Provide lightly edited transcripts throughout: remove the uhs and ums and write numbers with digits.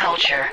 culture.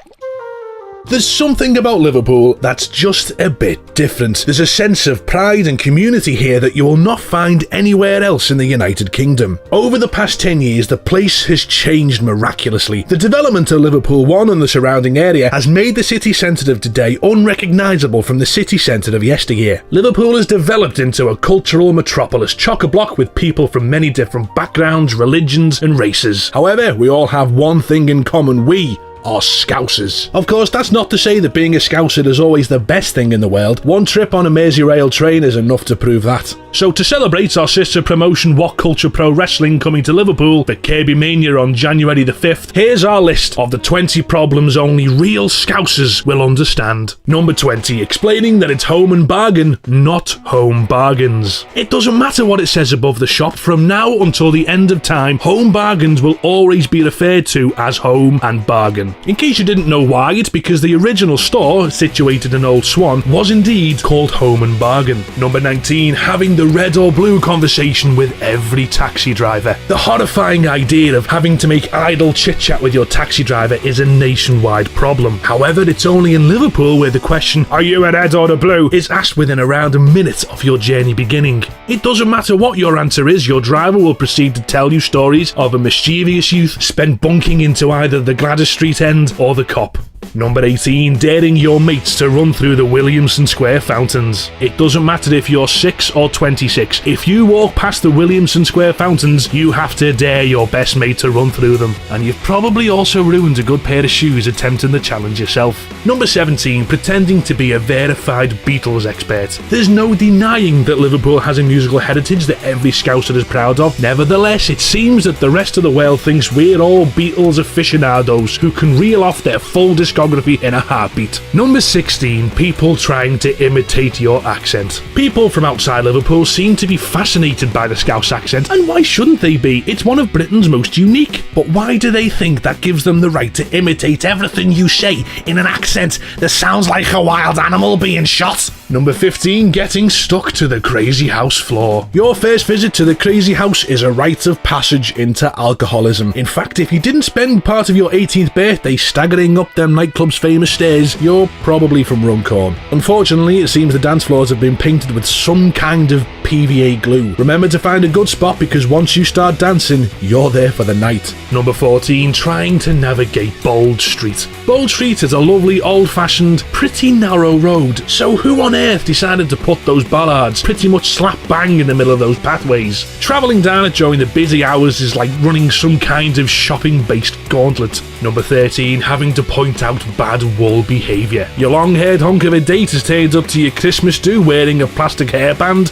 There's something about Liverpool that's just a bit different. There's a sense of pride and community here that you will not find anywhere else in the United Kingdom. Over the past 10 years, the place has changed miraculously. The development of Liverpool 1 and the surrounding area has made the city centre of today unrecognisable from the city centre of yesteryear. Liverpool has developed into a cultural metropolis, chock-a-block with people from many different backgrounds, religions and races. However, we all have one thing in common: we are Scousers. Of course, that's not to say that being a Scouser is always the best thing in the world. One trip on a Merseyrail train is enough to prove that. So to celebrate our sister promotion What Culture Pro Wrestling coming to Liverpool for Kirby Mania on January the 5th, here's our list of the 20 problems only real Scousers will understand. Number 20, explaining that it's home and bargain, not home bargains. It doesn't matter what it says above the shop, from now until the end of time, home bargains will always be referred to as home and bargain. In case you didn't know why, it's because the original store, situated in Old Swan, was indeed called Home and Bargain. Number 19, having the red or blue conversation with every taxi driver. The horrifying idea of having to make idle chit-chat with your taxi driver is a nationwide problem. However, it's only in Liverpool where the question, "Are you a red or a blue?" is asked within around a minute of your journey beginning. It doesn't matter what your answer is, your driver will proceed to tell you stories of a mischievous youth spent bunking into either the Gladys Street end or the cop. Number 18, daring your mates to run through the Williamson Square fountains. It doesn't matter if you're 6 or 26. If you walk past the Williamson Square fountains, you have to dare your best mate to run through them. And you've probably also ruined a good pair of shoes attempting the challenge yourself. Number 17, pretending to be a verified Beatles expert. There's no denying that Liverpool has a musical heritage that every Scouser is proud of. Nevertheless, it seems that the rest of the world thinks we're all Beatles aficionados who can reel off their full discography in a heartbeat. Number 16, people trying to imitate your accent. People from outside Liverpool seem to be fascinated by the Scouse accent, and why shouldn't they be? It's one of Britain's most unique. But why do they think that gives them the right to imitate everything you say in an accent that sounds like a wild animal being shot? Number 15, getting stuck to the Crazy House floor. Your first visit to the Crazy House is a rite of passage into alcoholism. In fact, if you didn't spend part of your 18th birthday staggering up them nightclub's famous stairs, you're probably from Runcorn. Unfortunately, it seems the dance floors have been painted with some kind of PVA glue. Remember to find a good spot, because once you start dancing, you're there for the night. Number 14, trying to navigate Bold Street. Bold Street is a lovely, old-fashioned, pretty narrow road. So who on earth decided to put those bollards pretty much slap bang in the middle of those pathways? Travelling down it during the busy hours is like running some kind of shopping-based gauntlet. Number 13, having to point out bad wool behaviour. Your long-haired hunk of a date has turned up to your Christmas do wearing a plastic hairband.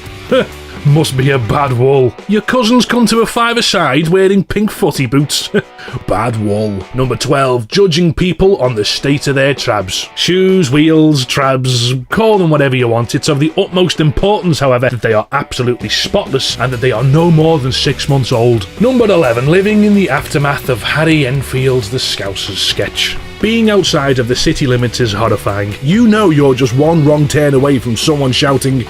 Must be a bad wool. Your cousins come to a five-a-side wearing pink footy boots. Bad wool. Number 12, judging people on the state of their trabs. Shoes, wheels, trabs, call them whatever you want. It's of the utmost importance, however, that they are absolutely spotless and that they are no more than 6 months old. Number 11, living in the aftermath of Harry Enfield's The Scousers sketch. Being outside of the city limits is horrifying. You know you're just one wrong turn away from someone shouting,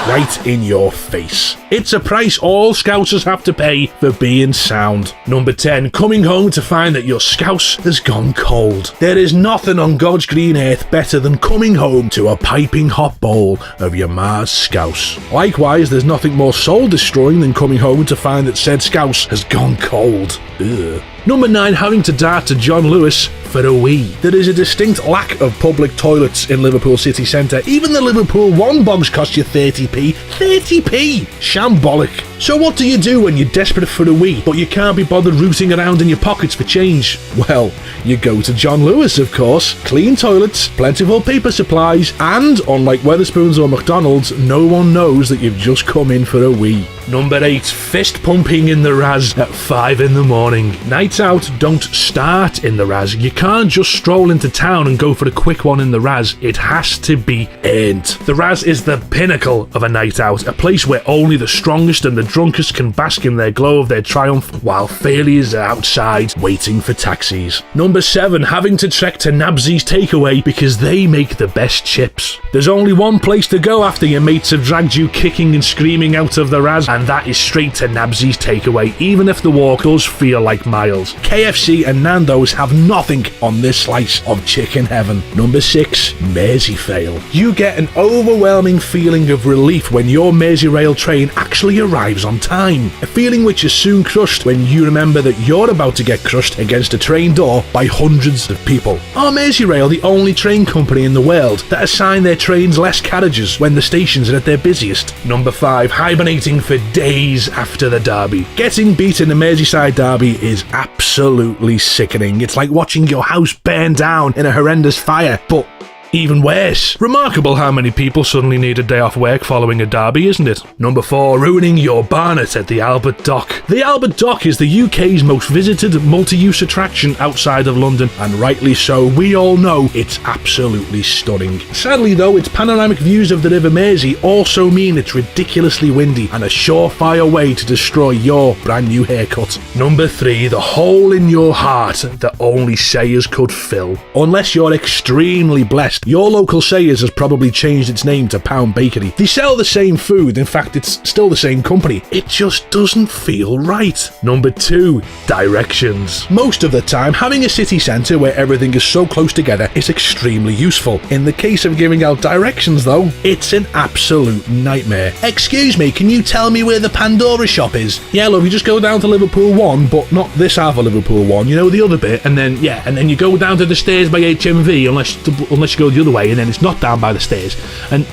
right in your face. It's a price all Scousers have to pay for being sound. Number 10, coming home to find that your Scouse has gone cold. There is nothing on God's green earth better than coming home to a piping hot bowl of your ma's Scouse. Likewise, there's nothing more soul destroying than coming home to find that said Scouse has gone cold. Ugh. Number 9, having to dart to John Lewis for a wee. There is a distinct lack of public toilets in Liverpool city centre. Even the Liverpool 1 bogs cost you 30p. 30p! Shambolic. So what do you do when you're desperate for a wee, but you can't be bothered rooting around in your pockets for change? Well, you go to John Lewis, of course. Clean toilets, plentiful paper supplies, and, unlike Wetherspoons or McDonald's, no one knows that you've just come in for a wee. Number 8, fist pumping in the Raz at 5 in the morning. Nights out don't start in the Raz. You can't just stroll into town and go for a quick one in the Raz. It has to be earned. The Raz is the pinnacle of a night out, a place where only the strongest and the drunkest can bask in their glow of their triumph, while failures are outside waiting for taxis. Number 7, having to trek to Nabsy's Takeaway because they make the best chips. There's only one place to go after your mates have dragged you kicking and screaming out of the Raz, and that is straight to Nabsy's takeaway, even if the walk does feel like miles. KFC and Nando's have nothing on this slice of chicken heaven. Number 6, Merseyrail. You get an overwhelming feeling of relief when your Merseyrail train actually arrives on time, a feeling which is soon crushed when you remember that you're about to get crushed against a train door by hundreds of people. Are Merseyrail the only train company in the world that assign their trains less carriages when the stations are at their busiest? Number 5, hibernating for days after the derby. Getting beat in the Merseyside derby is absolutely sickening. It's like watching your house burn down in a horrendous fire, but even worse. Remarkable how many people suddenly need a day off work following a derby, isn't it? Number 4, ruining your Barnet at the Albert Dock. The Albert Dock is the UK's most visited multi-use attraction outside of London, and rightly so. We all know it's absolutely stunning. Sadly though, its panoramic views of the River Mersey also mean it's ridiculously windy and a surefire way to destroy your brand new haircut. Number 3, the hole in your heart that only Sayers could fill. Unless you're extremely blessed, your local Sayers has probably changed its name to Pound Bakery. They sell the same food, in fact it's still the same company. It just doesn't feel right. Number 2, directions. Most of the time, having a city centre where everything is so close together is extremely useful. In the case of giving out directions though, it's an absolute nightmare. Excuse me, can you tell me where the Pandora shop is? Yeah love, you just go down to Liverpool 1, but not this half of Liverpool 1, you know, the other bit, and then you go down to the stairs by HMV unless you go the other way, and then it's not down by the stairs, and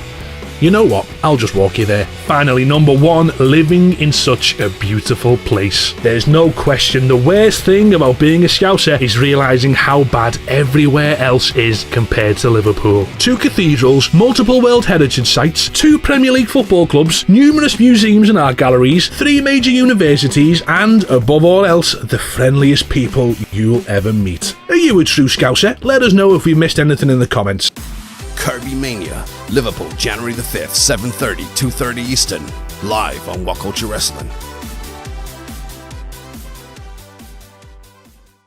you know what, I'll just walk you there. Finally, number 1, living in such a beautiful place. There's no question the worst thing about being a Scouser is realising how bad everywhere else is compared to Liverpool. 2 cathedrals, multiple World Heritage sites, 2 Premier League football clubs, numerous museums and art galleries, 3 major universities, and, above all else, the friendliest people you'll ever meet. Are you a true Scouser? Let us know if we missed anything in the comments. Kirby Mania, Liverpool, January the 5th, 7:30, 2:30 Eastern, live on What Culture Wrestling.